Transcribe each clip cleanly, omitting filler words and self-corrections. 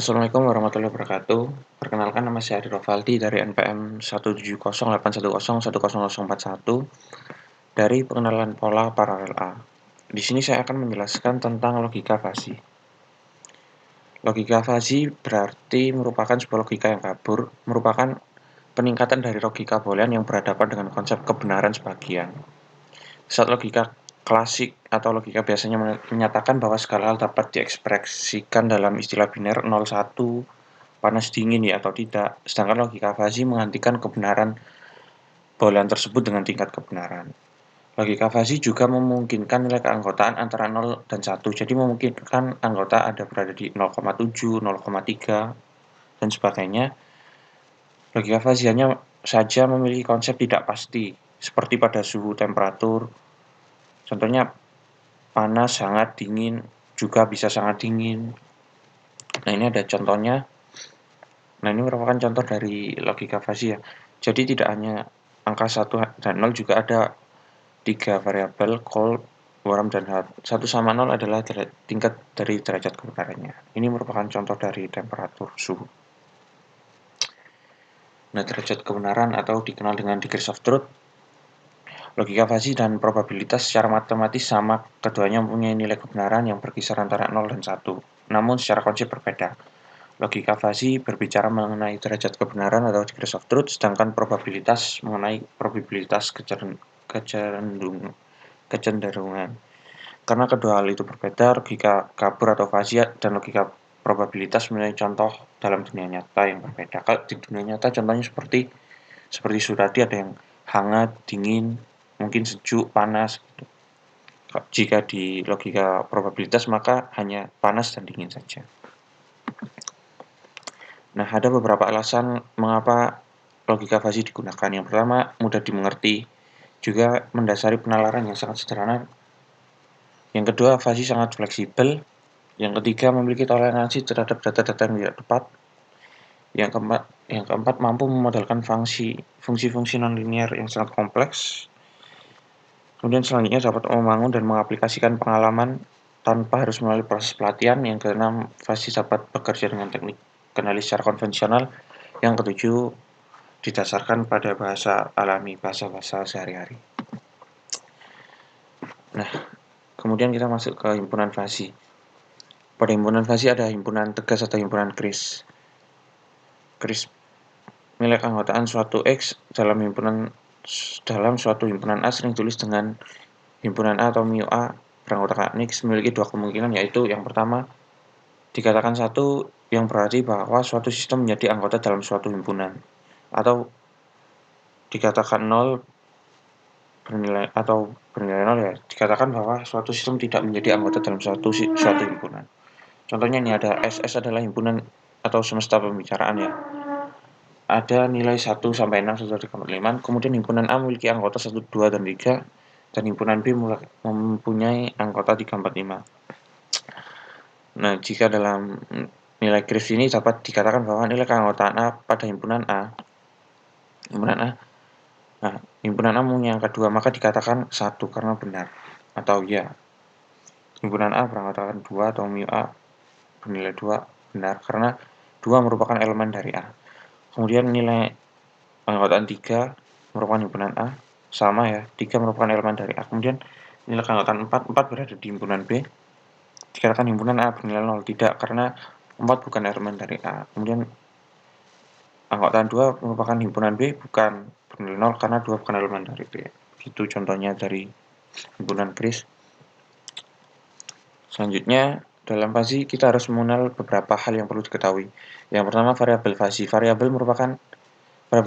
Assalamualaikum warahmatullahi wabarakatuh. Perkenalkan, nama saya Adi Rovaldi dari NPM 17081001041 dari pengenalan pola paralel A. Di sini saya akan menjelaskan tentang logika fasi. Logika fasi berarti merupakan sebuah logika yang kabur, merupakan peningkatan dari logika boolean yang berhadapan dengan konsep kebenaran sebagian. Saat logika klasik atau logika biasanya menyatakan bahwa segala hal dapat diekspresikan dalam istilah biner 0,1, panas dingin ya atau tidak, sedangkan logika fasi menghentikan kebenaran boolean tersebut dengan tingkat kebenaran. Logika fasi juga memungkinkan nilai keanggotaan antara 0 dan 1, jadi memungkinkan anggota ada berada di 0,7, 0,3, dan sebagainya. Logika fasi hanya saja memiliki konsep tidak pasti, seperti pada suhu temperatur. Contohnya panas, hangat, dingin, juga bisa sangat dingin. Nah, ini ada contohnya. Nah, ini merupakan contoh dari logika fasi ya. Jadi tidak hanya angka 1 dan 0, juga ada 3 variabel cold, warm, dan hot. 1 sama 0 adalah tingkat dari derajat kebenarannya. Ini merupakan contoh dari temperatur suhu. Nah, derajat kebenaran atau dikenal dengan degrees of truth. Logika fasi dan probabilitas secara matematis sama, keduanya mempunyai nilai kebenaran yang berkisar antara 0 dan 1. Namun secara konsep berbeda. Logika fasi berbicara mengenai derajat kebenaran atau degrees of truth, sedangkan probabilitas mengenai probabilitas kecenderungan. Karena kedua hal itu berbeda, logika kabur atau fasi dan logika probabilitas memiliki contoh dalam dunia nyata yang berbeda. Kalau di dunia nyata contohnya seperti suhu tadi, ada yang hangat, dingin, mungkin sejuk, panas gitu. Jika di logika probabilitas maka hanya panas dan dingin saja. Nah, ada beberapa alasan mengapa logika fasi digunakan. Yang pertama, mudah dimengerti, juga mendasari penalaran yang sangat sederhana. Yang kedua, fasi sangat fleksibel. Yang ketiga, memiliki toleransi terhadap data-data yang tidak tepat. Yang keempat, mampu memodelkan fungsi-fungsi nonlinear yang sangat kompleks. Kemudian selanjutnya dapat membangun dan mengaplikasikan pengalaman tanpa harus melalui proses pelatihan. Yang keenam, fasi dapat bekerja dengan teknik kendali secara konvensional. Yang ketujuh, didasarkan pada bahasa alami, bahasa-bahasa sehari-hari. Nah, kemudian kita masuk ke himpunan fasi. Pada himpunan fasi ada himpunan tegas atau himpunan kris. Kris nilai keanggotaan suatu X dalam suatu himpunan A sering ditulis dengan himpunan A atau mu A beranggotakan X memiliki dua kemungkinan, yaitu yang pertama, dikatakan satu yang berarti bahwa suatu sistem menjadi anggota dalam suatu himpunan, atau dikatakan 0 bernilai 0 ya, dikatakan bahwa suatu sistem tidak menjadi anggota dalam suatu himpunan. Contohnya ini ada SS adalah himpunan atau semesta pembicaraan ya. Ada nilai 1 sampai 6 sesuai dengan 5. Kemudian himpunan A memiliki anggota 1, 2, dan 3, dan himpunan B mempunyai anggota 3, 4, 5. Nah, jika dalam nilai kris ini dapat dikatakan bahwa nilai keanggotaan A pada himpunan A mempunyai angka 2, maka dikatakan 1 karena benar atau ya. Himpunan A beranggotakan 2 atau mu A bernilai 2 benar karena 2 merupakan elemen dari A. Kemudian nilai anggotaan 3 merupakan himpunan A, sama ya, 3 merupakan elemen dari A. Kemudian nilai keanggotaan 4 berada di himpunan B, dikatakan himpunan A bernilai 0, tidak, karena 4 bukan elemen dari A. Kemudian anggotaan 2 merupakan himpunan B, bukan, bernilai 0 karena 2 bukan elemen dari B. Itu contohnya dari himpunan kris. Selanjutnya, dalam fasi kita harus mengenal beberapa hal yang perlu diketahui. Yang pertama, variabel fasi. Variabel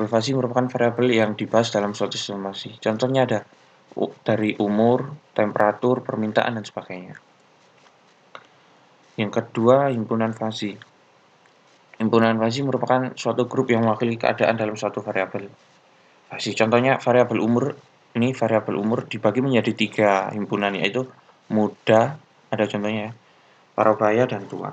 fasi merupakan variabel yang dibahas dalam suatu sistem fasi. Contohnya ada dari umur, temperatur, permintaan, dan sebagainya. Yang kedua, himpunan fasi. Himpunan fasi merupakan suatu grup yang mewakili keadaan dalam suatu variabel fasi. Contohnya variabel umur. Ini variabel umur dibagi menjadi 3 himpunan, yaitu muda, ada contohnya, parubaya, dan tua.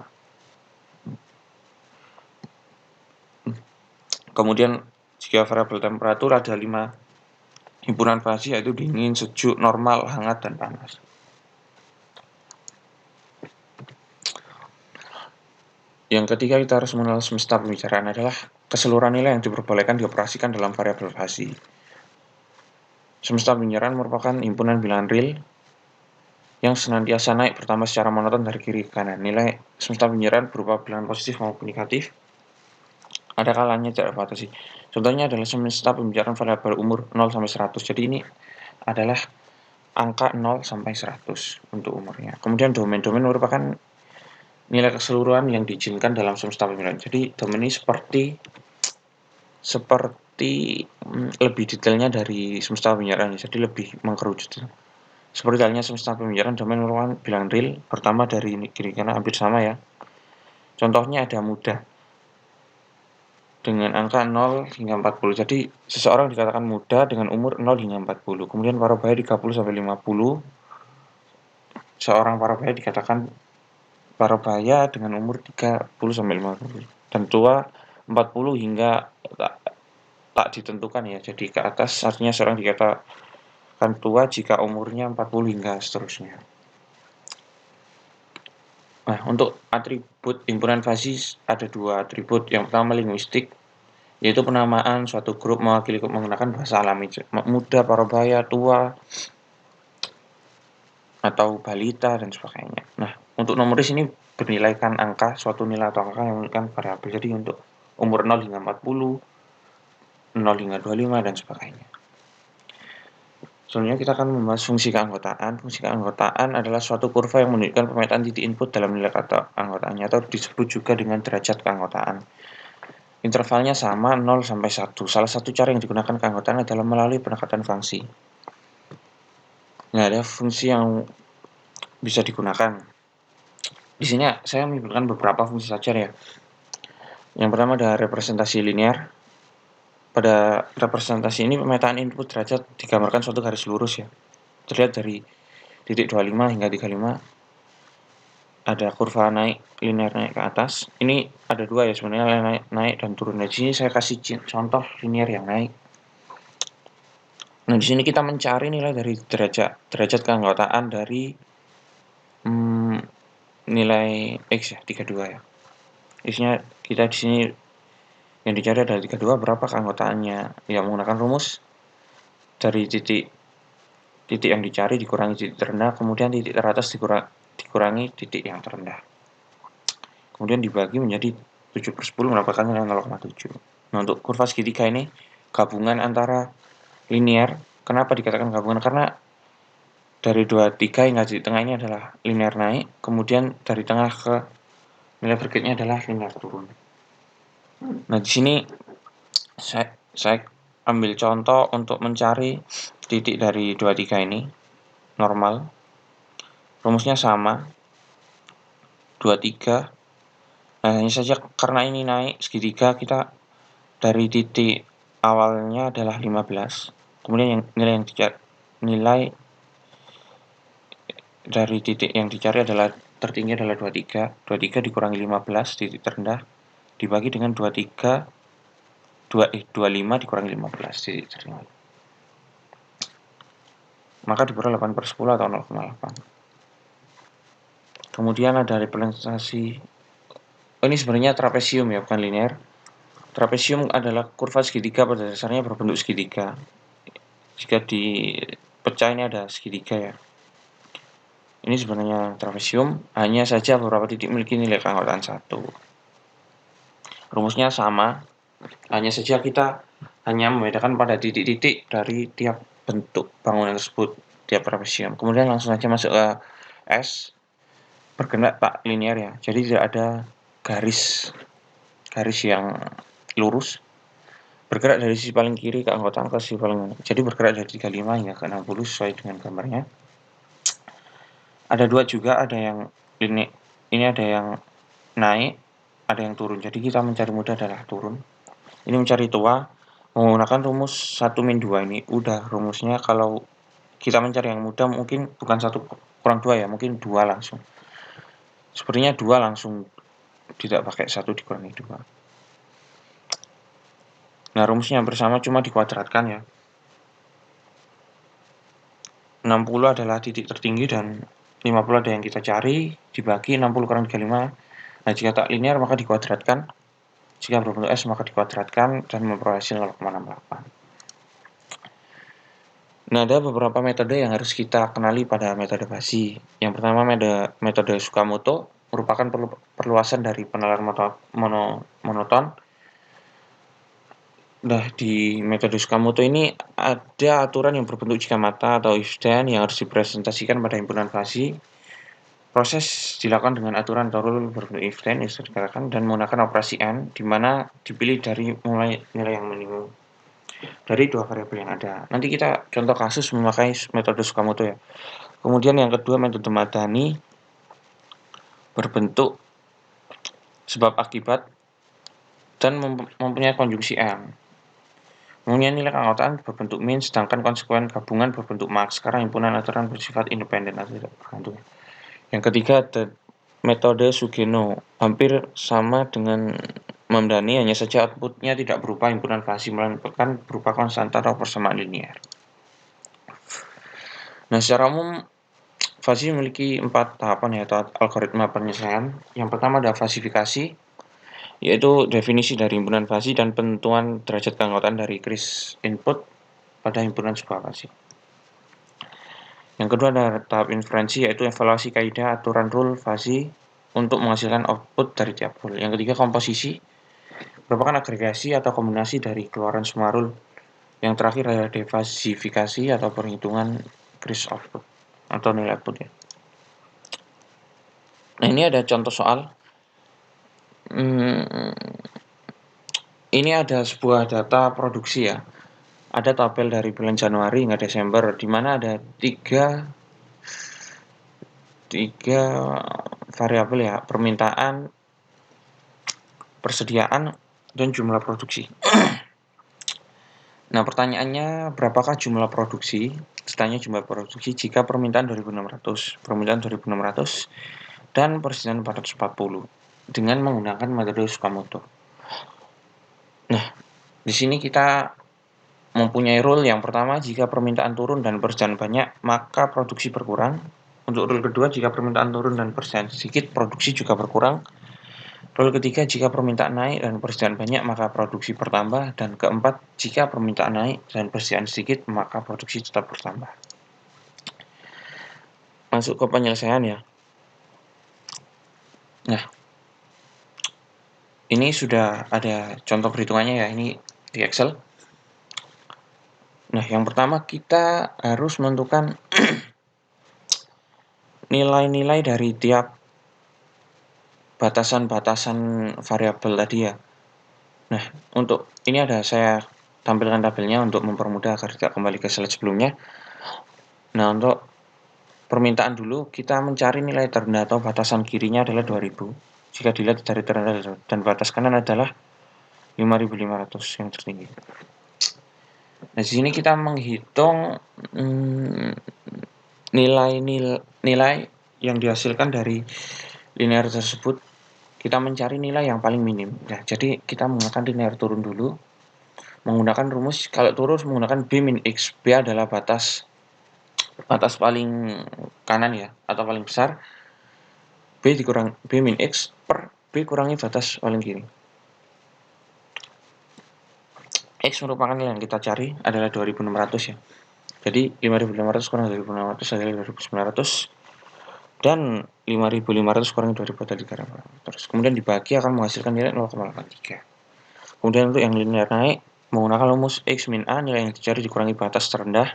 Kemudian jika variabel temperatur ada 5 himpunan fasi, yaitu dingin, sejuk, normal, hangat, dan panas. Yang ketiga, kita harus mengenal semesta pembicaraan adalah keseluruhan nilai yang diperbolehkan dioperasikan dalam variabel fasi. Semesta pembicaraan merupakan himpunan bilangan real yang senantiasa naik bertambah secara monoton dari kiri ke kanan. Nilai semesta pembicaraan berupa bilangan positif maupun negatif. Ada kalanya tidak batasi. Contohnya adalah semesta pembicaraan variabel umur 0 sampai 100. Jadi ini adalah angka 0 sampai 100 untuk umurnya. Kemudian domain merupakan nilai keseluruhan yang diizinkan dalam semesta pembicaraan. Jadi domain ini seperti lebih detailnya dari semesta pembicaraan, jadi lebih mengkerucut. Seperti halnya semesta pembicaraan, domain merupakan bilangan real pertama dari kiri kanan hampir sama ya. Contohnya ada muda dengan angka 0 hingga 40. Jadi seseorang dikatakan muda dengan umur 0 hingga 40. Kemudian parubaya 30 sampai 50. Seorang parubaya dikatakan parubaya dengan umur 30 sampai 50. Dan tua 40 hingga tak ditentukan ya. Jadi ke atas artinya seorang dikatakan tua jika umurnya 40 hingga seterusnya. Nah, untuk atribut himpunan fasi ada dua atribut. Yang pertama linguistik, yaitu penamaan suatu grup mewakili menggunakan bahasa alami, muda, parubaya, tua, atau balita dan sebagainya. Nah, untuk numeris ini bernilaikan angka, suatu nilai atau angka yang menunjukkan variabel. Jadi untuk umur 0 hingga 40, 0 hingga 25 dan sebagainya. Selanjutnya kita akan membahas fungsi keanggotaan. Fungsi keanggotaan adalah suatu kurva yang menunjukkan pemetaan titik input dalam nilai kata anggotaannya, atau disebut juga dengan derajat keanggotaan. Intervalnya sama 0 sampai 1. Salah satu cara yang digunakan keanggotaan adalah melalui pendekatan fungsi. Nah, ada fungsi yang bisa digunakan. Di sini saya menyebutkan beberapa fungsi saja ya. Yang pertama ada representasi linear. Pada representasi ini pemetaan input derajat digambarkan suatu garis lurus ya. Terlihat dari titik 25 hingga 35 ada kurva naik, linear naik ke atas. Ini ada dua ya sebenarnya, naik dan turun. Nah, di sini saya kasih contoh linear yang naik. Nah, di sini kita mencari nilai dari derajat keanggotaan dari nilai X ya, 32 ya. Isinya kita di sini yang dicari adalah 32, berapa keanggotaannya? Ya, menggunakan rumus dari titik yang dicari dikurangi titik terendah, kemudian titik teratas dikurangi titik yang terendah. Kemudian dibagi menjadi 7/10 mendapatkan nilai 0,7. Nah, untuk kurva segitiga ini gabungan antara linear. Kenapa dikatakan gabungan? Karena dari 23 hingga titik tengah ini adalah linear naik, kemudian dari tengah ke nilai berikutnya adalah linear turun. Nah, di sini saya ambil contoh untuk mencari titik dari 23 ini normal. Rumusnya sama 23. Nah, hanya saja karena ini naik segitiga, kita dari titik awalnya adalah 15. Kemudian nilai dari titik yang dicari adalah tertinggi adalah 23. 23 dikurangi 15 titik terendah dibagi dengan 25 dikurangi 15 titik terendah. Maka diperoleh 8/10 atau 0,8. Kemudian ada representasi. Ini sebenarnya trapesium ya, bukan linear. Trapesium adalah kurva segitiga pada dasarnya berbentuk segitiga. Jika dipecah ini ada segitiga ya. Ini sebenarnya trapesium, hanya saja beberapa titik memiliki nilai keanggotaan 1. Rumusnya sama, hanya saja kita hanya membedakan pada titik-titik dari tiap bentuk bangunan tersebut, tiap trapesium. Kemudian langsung saja masuk ke S, bergerak tak linear ya, jadi tidak ada garis yang lurus, bergerak dari sisi paling kiri keanggotaan ke sisi paling kanan. Jadi bergerak dari 35 hingga ke 60 sesuai dengan gambarnya. Ada dua juga, ada yang ini ada yang naik, ada yang turun. Jadi kita mencari muda adalah turun. Ini mencari tua menggunakan rumus 1-2 ini. Udah rumusnya, kalau kita mencari yang muda mungkin bukan 1 kurang 2 ya, mungkin 2 langsung. Sepertinya 2 langsung, tidak pakai 1 dikurangi 2. Nah, rumusnya bersama cuma dikuadratkan ya. 60 adalah titik tertinggi dan 50 ada yang kita cari, dibagi 60 kurang 35 Nah, jika tak linear maka dikuadratkan, jika berbentuk S maka dikuadratkan dan memperoleh hasil 0,68. Nah, ada beberapa metode yang harus kita kenali pada metode Fuzzy. Yang pertama, metode Tsukamoto merupakan perluasan dari penalaran monoton. Nah, di metode Tsukamoto ini ada aturan yang berbentuk jika mata atau if then yang harus dipresentasikan pada himpunan Fuzzy. Proses dilakukan dengan aturan atau rule berbentuk if then yang sudah dikatakan dan menggunakan operasi AND, di mana dipilih dari mulai nilai yang minimum dari dua variabel yang ada. Nanti kita contoh kasus memakai metode Tsukamoto ya. Kemudian yang kedua, metode Madani berbentuk sebab akibat dan mempunyai konjungsi M. Mempunyai nilai keanggotaan berbentuk min, sedangkan konsekuen gabungan berbentuk max karena himpunan aturan bersifat independen atau tidak bergantung. Yang ketiga, metode Sugeno hampir sama dengan Mamdani, hanya saja outputnya tidak berupa himpunan Fuzzy, melainkan berupa konstanta atau persamaan linear. Nah, secara umum Fuzzy memiliki 4 tahapan yaitu algoritma penyelesaian. Yang pertama ada fasifikasi, yaitu definisi dari himpunan Fuzzy dan penentuan derajat keanggotaan dari kris input pada himpunan sebuah Fuzzy. Yang kedua ada tahap inferensi, yaitu evaluasi kaidah aturan rule Fuzzy untuk menghasilkan output dari tiap rule. Yang ketiga komposisi, merupakan agregasi atau kombinasi dari keluaran semua rule. Yang terakhir adalah defasifikasi atau perhitungan kris output atau nilai output ya. Nah, ini ada contoh soal. Ini ada sebuah data produksi ya. Ada tabel dari bulan Januari hingga Desember, di mana ada tiga variabel ya, permintaan, persediaan, dan jumlah produksi. Nah, pertanyaannya, berapakah jumlah produksi? Ditanya jumlah produksi jika permintaan 2.600, permintaan 2.600, dan persediaan 440 dengan menggunakan metode Tsukamoto. Nah, di sini kita mempunyai rule yang pertama, jika permintaan turun dan persediaan banyak, maka produksi berkurang. Untuk rule kedua, jika permintaan turun dan persediaan sedikit, produksi juga berkurang. Rule ketiga, jika permintaan naik dan persediaan banyak, maka produksi bertambah. Dan keempat, jika permintaan naik dan persediaan sedikit, maka produksi tetap bertambah. Masuk ke penyelesaian ya. Nah, ini sudah ada contoh perhitungannya ya, ini di Excel. Nah, yang pertama kita harus menentukan nilai-nilai dari tiap batasan-batasan variabel tadi ya. Nah, untuk ini ada saya tampilkan tabelnya untuk mempermudah agar tidak kembali ke slide sebelumnya. Nah, untuk permintaan dulu, kita mencari nilai terendah atau batasan kirinya adalah 2000. Jika dilihat dari terendah dan batas kanan adalah 5.500 yang tertinggi. Nah, di sini kita menghitung nilai yang dihasilkan dari linear tersebut. Kita mencari nilai yang paling minim. Nah, jadi kita menggunakan linear turun dulu. Menggunakan rumus kalau turun menggunakan B min X. B adalah batas paling kanan ya, atau paling besar. B dikurang B min X per B kurangi batas paling kiri. X merupakan nilai yang kita cari adalah 2.600 ya. Jadi 5.500 kurang 2.600 adalah 2.900. Dan 5.500 kurang 2.000 tadi terus kemudian dibagi akan menghasilkan nilai 0,83. Kemudian untuk yang linear naik menggunakan rumus X min A, nilai yang dicari dikurangi batas terendah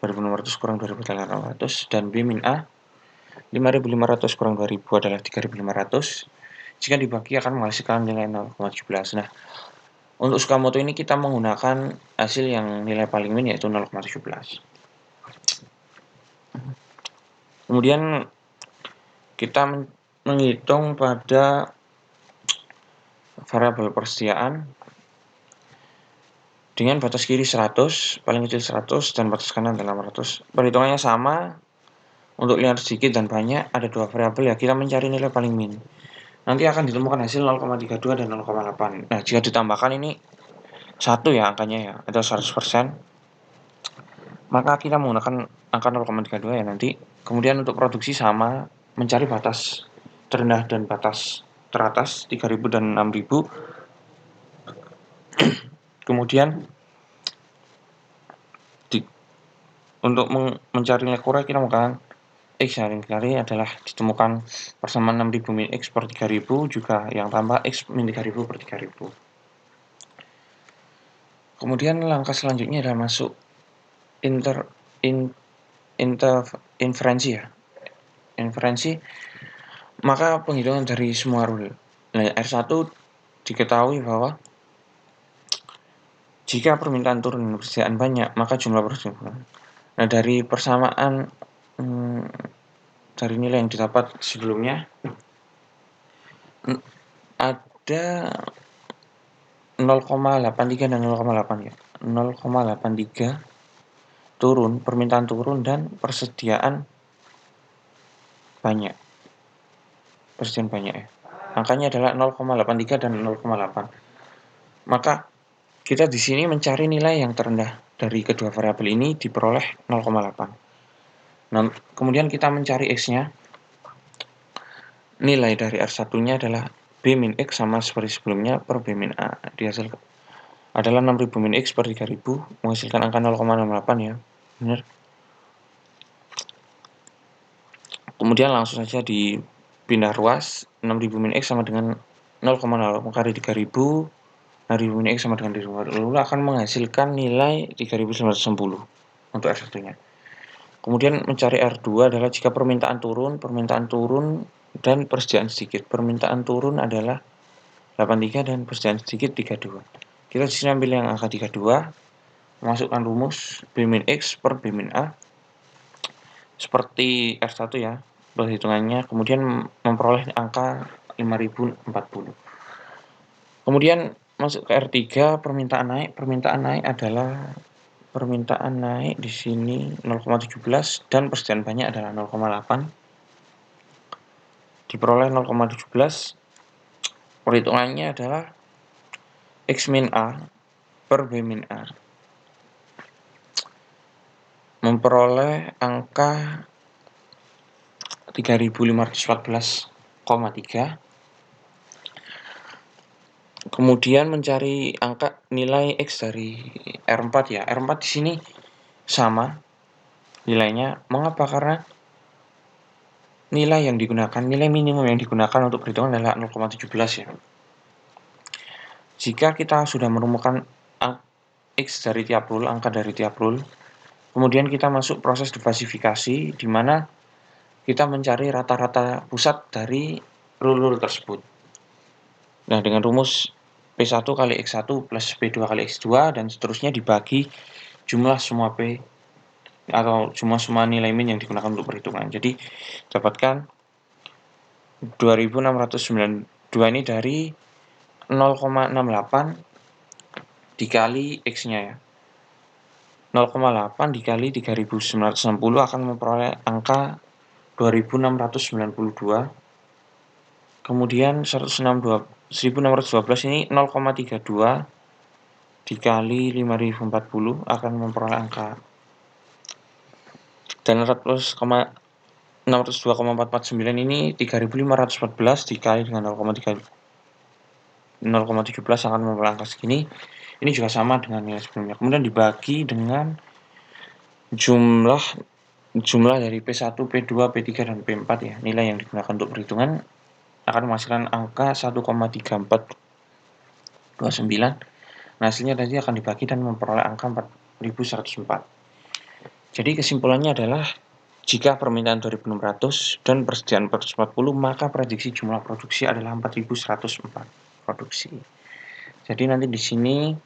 2.600 kurang 2.800, dan B min A 5.500 kurang 2.000 adalah 3.500. Jika dibagi akan menghasilkan nilai 0,17. Nah, untuk Tsukamoto ini kita menggunakan hasil yang nilai paling min yaitu 0,17. Kemudian kita menghitung pada variabel persediaan dengan batas kiri 100, paling kecil 100, dan batas kanan 800. Perhitungannya sama. Untuk linear sedikit dan banyak ada dua variabel ya, kita mencari nilai paling min. Nanti akan ditemukan hasil 0,32 dan 0,8. Nah, jika ditambahkan ini 1 ya angkanya ya, atau 100%, maka kita menggunakan angka 0,32 ya nanti. Kemudian untuk produksi sama, mencari batas terendah dan batas teratas 3.000 dan 6.000. Kemudian untuk mencari nilai kurang kita menggunakan X yang kali adalah ditemukan persamaan 6.000 min X per 3.000 juga yang tambah X min 3.000 per 3.000. Kemudian langkah selanjutnya adalah masuk inferensi ya. Inferensi, maka penghitungan dari semua rule. Nah, R1 diketahui bahwa jika permintaan turun dan persediaan banyak, maka jumlah permintaan. Nah, dari persamaan dari nilai yang didapat sebelumnya ada 0,83 dan 0,8 ya. 0,83 turun, permintaan turun dan persediaan banyak. Persediaan banyak ya. Angkanya adalah 0,83 dan 0,8. Maka kita di sini mencari nilai yang terendah dari kedua variabel ini diperoleh 0,8. Nah, kemudian kita mencari X-nya. Nilai dari R1-nya adalah B min X sama seperti sebelumnya per B min A. Dihasilkan adalah 6.000 min X per 3.000 menghasilkan angka 0,68 ya. Benar. Kemudian langsung saja dipindah ruas. 6.000 min X sama dengan 0,0 kali 3.000. 6.000 min X sama dengan 3.000. Lalu akan menghasilkan nilai 3.910 untuk R1-nya. Kemudian mencari R2 adalah jika permintaan turun dan persediaan sedikit. Permintaan turun adalah 83 dan persediaan sedikit 32. Kita di sini ambil yang angka 32, masukkan rumus B min X per B min A seperti R1 ya, perhitungannya, kemudian memperoleh angka 5040. Kemudian masuk ke R3, permintaan naik adalah permintaan naik di sini 0,17 dan persediaan banyak adalah 0,8. Diperoleh 0,17. Perhitungannya adalah X min A per B min A. Memperoleh angka 3.514,3. Kemudian mencari angka nilai X dari R4 ya. R4 di sini sama nilainya. Mengapa? Karena nilai minimum yang digunakan untuk perhitungan adalah 0,17 ya. Jika kita sudah menemukan X dari tiap rule, angka dari tiap rule, kemudian kita masuk proses diversifikasi di mana kita mencari rata-rata pusat dari rule tersebut. Nah, dengan rumus P1 kali X1 plus P2 kali X2 dan seterusnya dibagi jumlah semua P atau jumlah semua nilai min yang digunakan untuk perhitungan. Jadi, dapatkan 2692 ini dari 0,68 dikali X-nya ya. 0,8 dikali 3.960 akan memperoleh angka 2.692. Kemudian 1.612 ini 0,32 dikali 5.040 akan memperoleh angka, dan 602,449 ini 3.514 dikali dengan 0,17 akan memperoleh angka segini. Ini juga sama dengan nilai sebelumnya. Kemudian dibagi dengan jumlah dari P1, P2, P3 dan P4 ya. Nilai yang digunakan untuk perhitungan akan menghasilkan angka 1,3429. Nah, hasilnya tadi akan dibagi dan memperoleh angka 4.104. Jadi kesimpulannya adalah jika permintaan 2.600 dan persediaan 440, maka prediksi jumlah produksi adalah 4.104 produksi. Jadi nanti di sini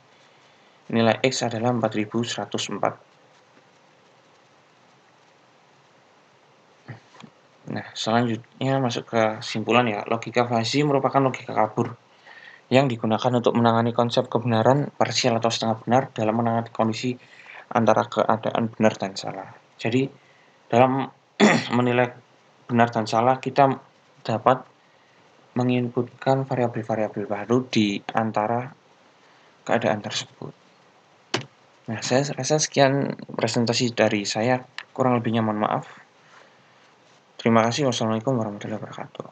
nilai X adalah 4.104. Nah, selanjutnya masuk ke kesimpulan ya. Logika fuzzy merupakan logika kabur yang digunakan untuk menangani konsep kebenaran parsial atau setengah benar dalam menangani kondisi antara keadaan benar dan salah. Jadi, dalam menilai benar dan salah, kita dapat menginputkan variabel-variabel baru di antara keadaan tersebut. Nah, saya rasa sekian presentasi dari saya. Kurang lebihnya mohon maaf. Terima kasih. Wassalamualaikum warahmatullahi wabarakatuh.